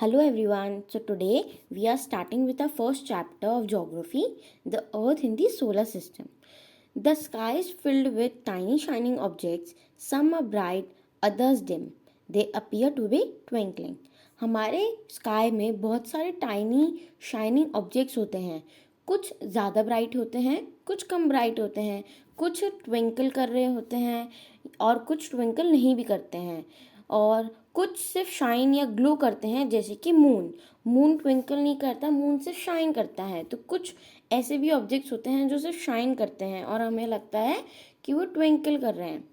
Hello everyone. So today we are starting with our first chapter of geography, the earth in the solar system. The sky is filled with tiny shining objects. Some are bright, others dim. They appear to be twinkling. हमारे sky में बहुत सारे tiny shining objects होते हैं. कुछ ज़्यादा bright होते हैं, कुछ कम ब्राइट होते हैं, कुछ ट्विंकल कर रहे होते हैं और कुछ ट्विंकल नहीं भी करते हैं, और कुछ सिर्फ शाइन या ग्लो करते हैं, जैसे कि मून ट्विंकल नहीं करता, मून सिर्फ शाइन करता है. तो कुछ ऐसे भी ऑब्जेक्ट्स होते हैं जो सिर्फ शाइन करते हैं और हमें लगता है कि वो ट्विंकल कर रहे हैं.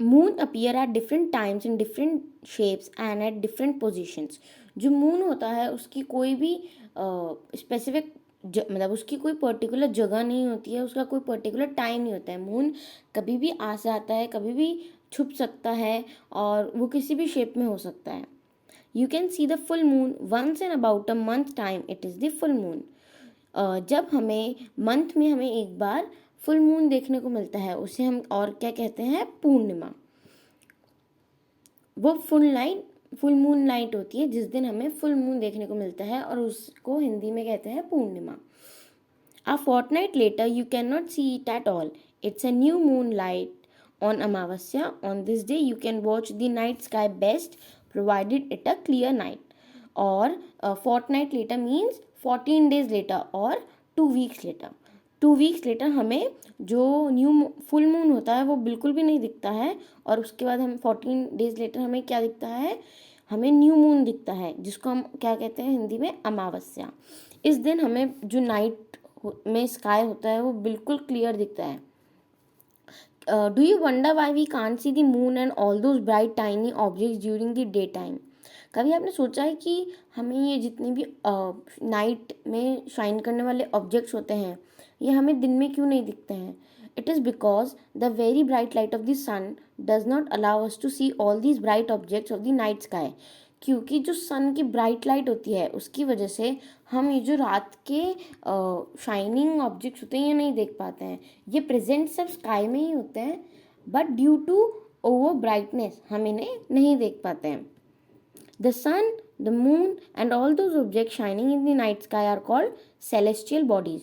Moon appear at different times in different shapes and at different positions. जो मून होता है उसकी कोई भी स्पेसिफिक मतलब उसकी कोई पर्टिकुलर जगह नहीं होती है, उसका कोई पर्टिकुलर टाइम नहीं होता है. मून कभी भी आ जाता है, कभी भी छुप सकता है और वो किसी भी शेप में हो सकता है. You can see the full moon once in about a month time. It is the full moon. जब हमें मंथ में हमें एक बार फुल मून देखने को मिलता है, उसे हम और क्या कहते हैं, पूर्णिमा. वो फुल मून नाइट होती है जिस दिन हमें फुल मून देखने को मिलता है, और उसको हिंदी में कहते हैं पूर्णिमा. A fortnight later, you cannot see it at all. It's a new moonlight on Amavasya. On this day, you can watch the night sky best, provided it a clear night. Or fortnight later means 14 days later or 2 weeks later. 2 weeks later हमें जो new full moon होता है वो बिल्कुल भी नहीं दिखता है, और उसके बाद हम 14 डेज लेटर हमें क्या दिखता है, हमें न्यू मून दिखता है, जिसको हम क्या कहते हैं हिंदी में, अमावस्या. इस दिन हमें जो नाइट में स्काई होता है वो बिल्कुल क्लियर दिखता है. Do you wonder why we can't see the moon and all those bright tiny objects during the day time. कभी आपने सोचा है कि हमें ये जितने भी नाइट में शाइन करने वाले ऑब्जेक्ट्स होते हैं ये हमें दिन में क्यों नहीं दिखते हैं? It is because the very bright light of the sun does not allow us to see all these bright objects of the night sky. क्योंकि जो सन की ब्राइट लाइट होती है उसकी वजह से हम ये जो रात के शाइनिंग ऑब्जेक्ट्स होते हैं ये नहीं देख पाते हैं. ये प्रेजेंट सब स्काई में ही होते हैं, but due to over brightness हम इन्हें नहीं देख पाते हैं. The sun, the moon and all those objects shining in the night sky are called celestial bodies.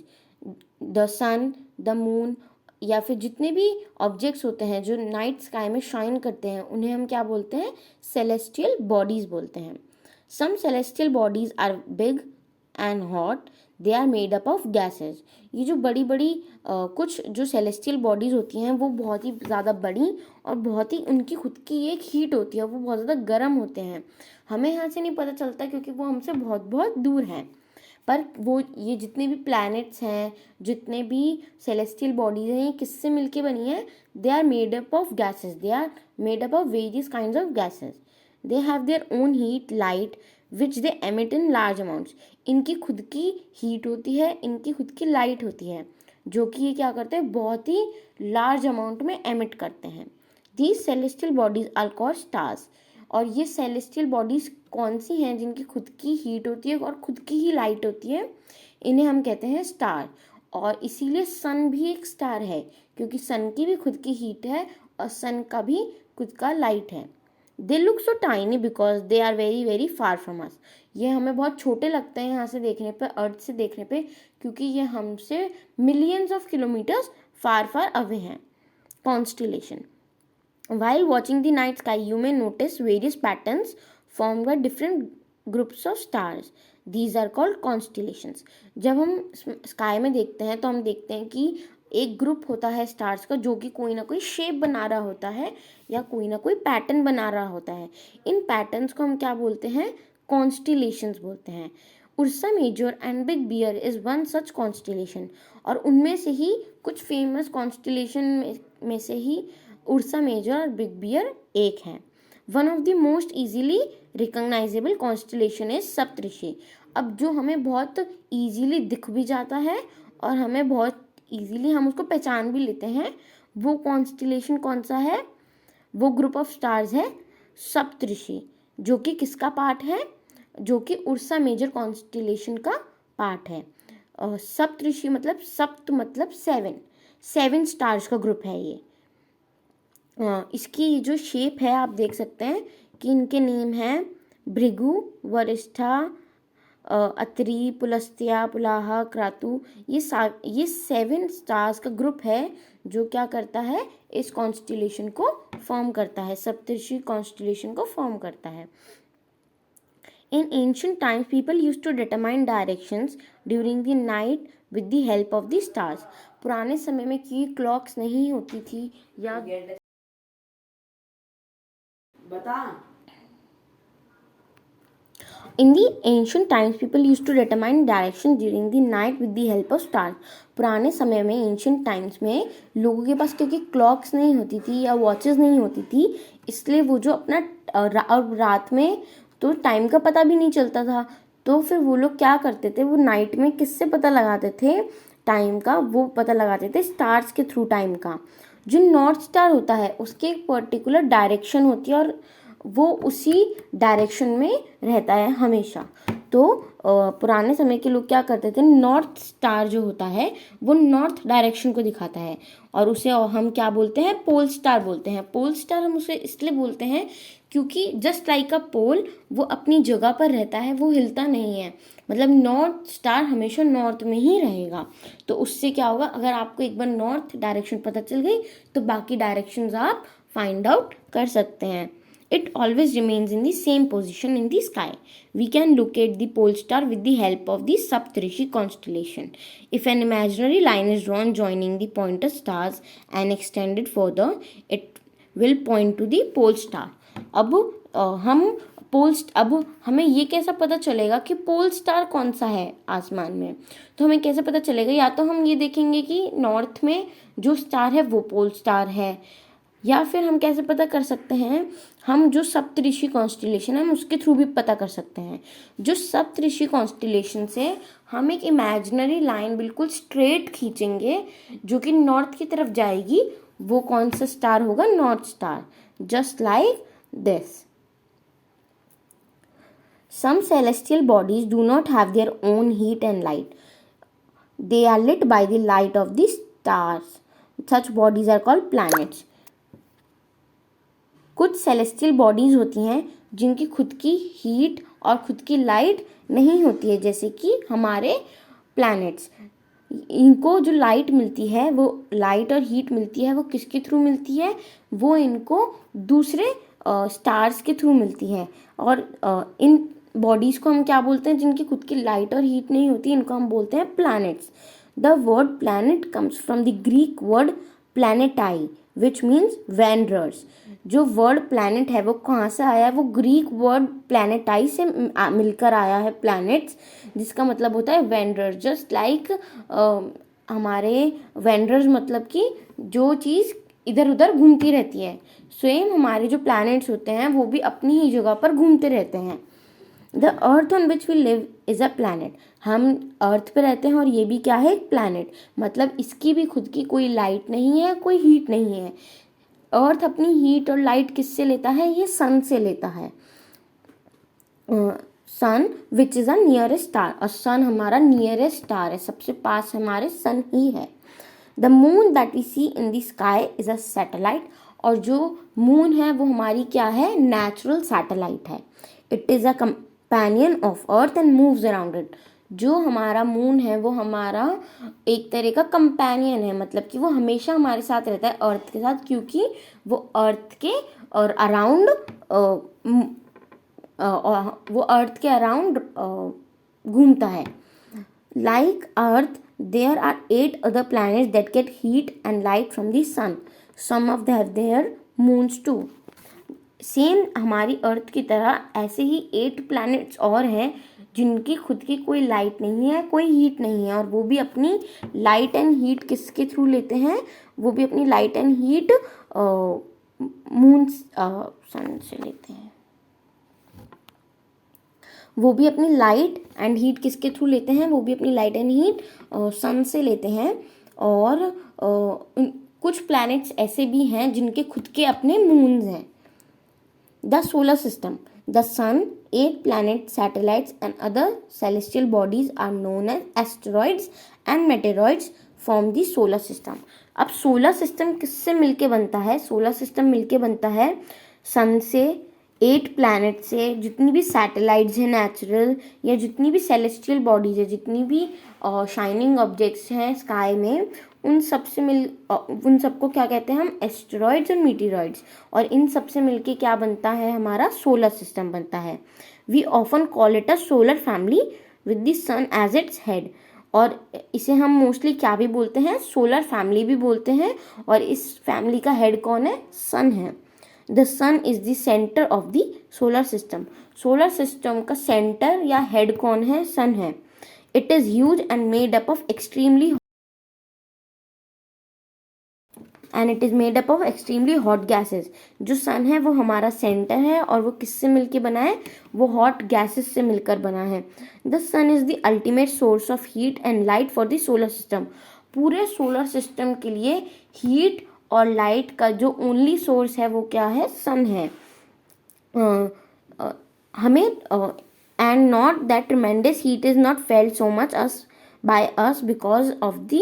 The sun, the moon या फिर जितने भी ऑब्जेक्ट्स होते हैं जो नाइट स्काई में शाइन करते हैं उन्हें हम क्या बोलते हैं, सेलेस्टियल बॉडीज बोलते हैं. Some celestial bodies are big and hot. They are made up of gases. ये जो बड़ी बड़ी कुछ जो सेलेस्टियल बॉडीज होती हैं वो बहुत ही ज़्यादा बड़ी और बहुत ही उनकी खुद की एक हीट होती है, वो बहुत ज़्यादा गर्म होते हैं. हमें यहाँ से नहीं पता चलता क्योंकि वो हमसे बहुत बहुत दूर हैं. पर वो ये जितने भी प्लैनेट्स हैं, जितने भी सेलेस्टियल बॉडीज हैं, ये किससे मिलके बनी है? They are made up of gases. They are made up of various kinds of gases. They have their own heat, light which they emit in large amounts. इनकी खुद की हीट होती है, इनकी खुद की लाइट होती है, जो कि ये क्या करते हैं, बहुत ही लार्ज अमाउंट में एमिट करते हैं. These celestial bodies are called stars. और ये सेलेस्टियल बॉडीज कौन सी हैं जिनकी खुद की हीट होती है और खुद की ही लाइट होती है? इन्हें हम कहते हैं स्टार. और इसीलिए सन भी एक स्टार है, क्योंकि सन की भी खुद की हीट है और सन का भी खुद का लाइट है. They look so tiny because they are very very far from us. ये हमें बहुत छोटे लगते हैं यहाँ से देखने पे, अर्थ से देखने पे, क्योंकि ये हमसे millions of kilometres far far away हैं. Constellation. While watching the night sky, you may notice various patterns formed by different groups of stars. These are called constellations. जब हम स्काई में देखते हैं तो हम देखते हैं कि एक ग्रुप होता है स्टार्स का जो कि कोई ना कोई शेप बना रहा होता है या कोई ना कोई पैटर्न बना रहा होता है. इन पैटर्न्स को हम क्या बोलते हैं? कॉन्स्टिलेशंस बोलते हैं. Ursa Major and Big Bear is one such constellation. और उनमें से ही कुछ फेमस कॉन्स्टिलेशन में से ही उर्सा मेजर और बिग बियर एक हैं. One of the most easily recognisable constellation is Saptarishi. अब जो हमें बहुत इजीली दिख भी जाता है और हमें बहुत इजीली हम उसको पहचान भी लेते हैं, वो कॉन्स्टिलेशन कौन सा है? वो ग्रुप ऑफ स्टार्स है सप्तऋषि, जो कि किसका पार्ट है? जो कि उर्सा मेजर कॉन्स्टिलेशन का पार्ट है. सप्तऋषि मतलब सप्त मतलब 7 स्टार्स का ग्रुप है ये. इसकी जो शेप है आप देख सकते हैं कि इनके नेम हैं भृगु, वरिष्ठा, अत्रि, पुलस्त्या, पुलाहा, क्रातु। ये 7 स्टार्स का ग्रुप है जो क्या करता है, इस कॉन्स्टिलेशन को फॉर्म करता है, सप्तऋषि कॉन्स्टिलेशन को फॉर्म करता है। In ancient times, people used to determine directions during the night with the help of the stars. पुराने समय में की क्लॉक्स नहीं होती थी या बता। In the ancient times, people used to determine direction during the night with the help of stars. पुराने समय में एंशियंट टाइम्स में लोगों के पास क्योंकि क्लॉक्स नहीं होती थी या वॉचेस नहीं होती थी, इसलिए वो जो अपना रात में तो टाइम का पता भी नहीं चलता था, तो फिर वो लोग क्या करते थे, वो नाइट में किससे पता लगाते थे टाइम का, वो पता लगाते थे स्टार्स के थ्रू टाइम का। जो नॉर्थ स्टार होता है उसके एक पर्टिकुलर डायरेक्शन होती है और वो उसी डायरेक्शन में रहता है हमेशा। तो पुराने समय के लोग क्या करते थे, नॉर्थ स्टार जो होता है वो नॉर्थ डायरेक्शन को दिखाता है और उसे हम क्या बोलते हैं, पोल स्टार बोलते हैं। पोल स्टार हम उसे इसलिए बोलते हैं क्योंकि जस्ट लाइक अ पोल वो अपनी जगह पर रहता है, वो हिलता नहीं है, मतलब नॉर्थ स्टार हमेशा नॉर्थ में ही रहेगा। तो उससे क्या होगा, अगर आपको एक बार नॉर्थ डायरेक्शन पता चल गई तो बाकी डायरेक्शंस आप फाइंड आउट कर सकते हैं। It always remains in the same position in the sky. We can locate the pole star with the help of the Saptarishi constellation. If an imaginary line is drawn joining the pointer stars and extended further, it will point to the pole star. अब हमें ये कैसा पता चलेगा कि pole star कौन सा है आसमान में, तो हमें कैसे पता चलेगा, या तो हम ये देखेंगे कि नॉर्थ में जो स्टार है वो पोल स्टार है, या फिर हम कैसे पता कर सकते हैं, हम जो सप्तऋषि कॉन्स्टिलेशन है हम उसके थ्रू भी पता कर सकते हैं। जो सप्तऋषि कॉन्स्टिलेशन से हम एक इमेजिनरी लाइन बिल्कुल स्ट्रेट खींचेंगे जो कि नॉर्थ की तरफ जाएगी, वो कौन सा स्टार होगा, north star, just like this. Some celestial bodies do not have their own heat and light. They are lit by the light of the stars. Such bodies are called planets. कुछ celestial bodies होती हैं जिनकी खुद की heat और खुद की light नहीं होती है, जैसे कि हमारे प्लैनेट्स। इनको जो लाइट मिलती है, वो लाइट और हीट मिलती है, वो किसके थ्रू मिलती है, वो इनको दूसरे स्टार्स के थ्रू मिलती है। और इन बॉडीज को हम क्या बोलते हैं, जिनकी खुद की लाइट और हीट नहीं होती, इनको हम बोलते हैं planets. The word planet comes from the Greek word planetai which means wanderers. जो वर्ड प्लैनेट है वो कहाँ से आया है, वो ग्रीक वर्ड प्लैनेटाई से मिलकर आया है, प्लैनेट्स, जिसका मतलब होता है वेंडर। जस्ट लाइक हमारे वेंडर्स मतलब कि जो चीज़ इधर उधर घूमती रहती है, सेम हमारे जो प्लैनेट्स होते हैं वो भी अपनी ही जगह पर घूमते रहते हैं। The earth on which we live is a planet. हम अर्थ पे रहते हैं और ये भी क्या है, एक प्लैनेट, मतलब इसकी भी खुद की कोई लाइट नहीं है, कोई हीट नहीं है। अर्थ अपनी हीट और लाइट किससे लेता है, ये सन से लेता है। Sun which is a nearest star, और सन हमारा नियरेस्ट स्टार है, सबसे पास हमारे सन ही है। The moon that we see in the sky is a satellite, और जो मून है वो हमारी क्या है, नेचुरल सैटेलाइट है। It is a companion of earth and moves around it. जो हमारा मून है वो हमारा एक तरह का कंपेनियन है, मतलब कि वो हमेशा हमारे साथ रहता है अर्थ के साथ, क्योंकि वो अर्थ के और अराउंड वो अर्थ के अराउंड घूमता है। Like earth there are 8 other planets that get heat and light from the sun, some of their moons too. Same हमारी अर्थ की तरह ऐसे ही 8 प्लैनेट्स और हैं जिनकी खुद की कोई लाइट नहीं है, कोई हीट नहीं है, और वो भी अपनी लाइट एंड हीट किसके थ्रू लेते हैं, वो भी अपनी light and heat moon sun से लेते हैं। वो भी अपनी लाइट एंड हीट किसके थ्रू लेते हैं, वो भी अपनी लाइट एंड हीट सन से लेते हैं। और कुछ प्लैनेट्स ऐसे भी हैं जिनके खुद के अपने मून्स हैं। The solar system, the sun, 8 planets, satellites and other celestial bodies are known as asteroids and meteoroids form the solar system. अब सोलर सिस्टम किससे मिलके बनता है, सोलर सिस्टम मिलके बनता है सन से, 8 प्लैनेट से जितनी भी सैटेलाइट्स हैं नेचुरल, या जितनी भी सेलेस्टियल बॉडीज है, जितनी भी शाइनिंग ऑब्जेक्ट्स हैं स्काई में, उन सबको क्या कहते हैं हम, एस्टेरॉइड्स और मीटेरॉइड्स। और इन सब से मिलके क्या बनता है, हमारा सोलर सिस्टम बनता है। We often call it a solar family with the sun as its head. और इसे हम मोस्टली क्या भी बोलते हैं, सोलर फैमिली भी बोलते हैं। और इस फैमिली का हेड कौन है, सन है। The sun is the centre of the solar system. Solar system का सेंटर या हेड कौन है, सन है। It is huge and made up of extremely hot gases. जो सन है वो हमारा सेंटर है, और वो किससे मिलके बना है, वो हॉट गैसेस से मिलकर बना है। The sun is the ultimate source of heat and light for the solar system. पूरे सोलर सिस्टम के लिए हीट और लाइट का जो ओनली सोर्स है वो क्या है, सन है। हमें and not that tremendous heat is not felt so much us by us because of the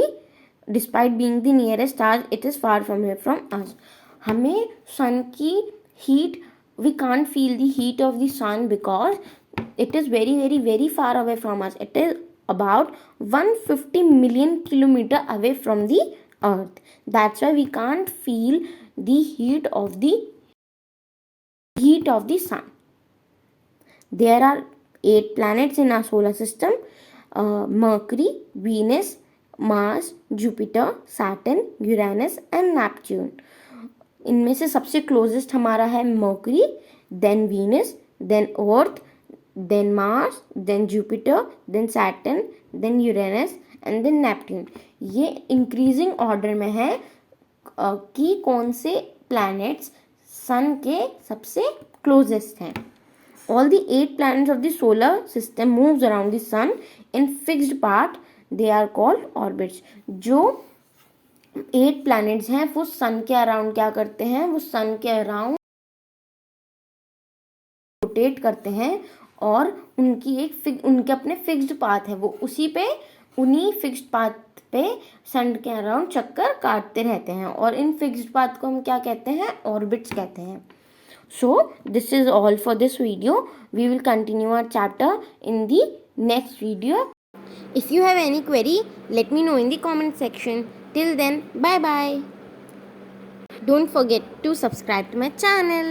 despite being the nearest star, it is far from here from us. हमें sun की heat, we can't feel the heat of the sun because it is very very very far away from us. It is about 150 million kilometer away from the earth. That's why we can't feel the heat of the sun. There are 8 planets in our solar system: Mercury, Venus, Mars, Jupiter, Saturn, Uranus and Neptune. इनमें से सबसे closest हमारा है mercury, then Venus, then earth, then Mars, then Jupiter, then Saturn, then Uranus and then Neptune. ये increasing order में है कि कौन से प्लैनेट्स सन के सबसे क्लोजेस्ट हैं. All the 8 planets of the solar system moves around the sun in fixed path. They are called orbits. जो 8 planets हैं वो सन के अराउंड क्या करते हैं, वो सन के अराउंड रोटेट करते हैं और उनके अपने फिक्स्ड पाथ है, वो उन्हीं फिक्स्ड पाथ पे सन के अराउंड चक्कर काटते रहते हैं. और इन फिक्स्ड पाथ को हम क्या कहते हैं, ऑर्बिट्स कहते हैं. So this is all for this video. We will continue our chapter in the next video. If you have any query, let me know in the comment section. Till then, bye bye. Don't forget to subscribe to my channel.